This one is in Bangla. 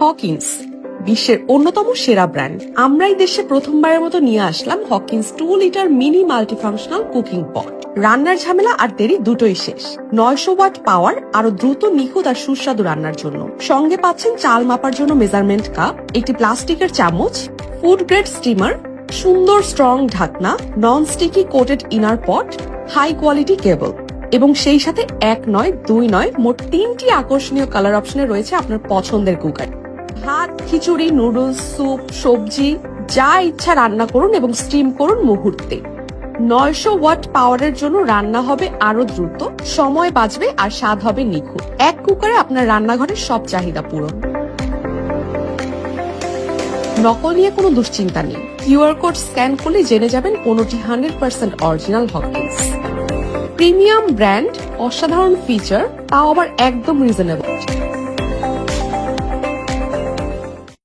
হকিন্স বিশ্বের অন্যতম সেরা ব্র্যান্ড। আমরাই দেশে প্রথমবারের মতো নিয়ে আসলাম Hawkins 2 litre mini multifunctional cooking pot. রান্নার ঝামেলা আর দেরি দুটোই শেষ। 900 ওয়াট পাওয়ার, আরো দ্রুত, নিখুঁত আর সুস্বাদু রান্নার জন্য। সঙ্গে পাচ্ছেন চাল মাপার জন্য মেজারমেন্ট কাপ, একটি প্লাস্টিকের চামচ, ফুড গ্রেড স্টিমার, সুন্দর স্ট্রং ঢাকনা, নন স্টিকি কোটেড ইনার পট, হাই কোয়ালিটি কেবল এবং সেই সাথে 1 নয় 2 নয় মোট 3টি আকর্ষণীয় কালার অপশনে রয়েছে আপনার পছন্দের কুকার। ভাত, খিচুড়ি, নুডলস, স্যুপ, সবজি যা ইচ্ছা রান্না করুন এবং স্টিম করুন মুহূর্তে। 900 ওয়াট পাওয়ারের জন্য রান্না হবে আরো দ্রুত, সময় বাঁচবে আর স্বাদ হবে নিখুঁত। এক কুকারে আপনার রান্নাঘরের সব চাহিদা পূরণ। নকল নিয়ে কোনো দুশ্চিন্তা নেই। কিউআর কোড স্ক্যান করলে জেনে যাবেন কোনটি 100% অরিজিনাল হকিন্স। প্রিমিয়াম ব্র্যান্ড, অসাধারণ ফিচার, তাও আবার একদম রিজনেবল।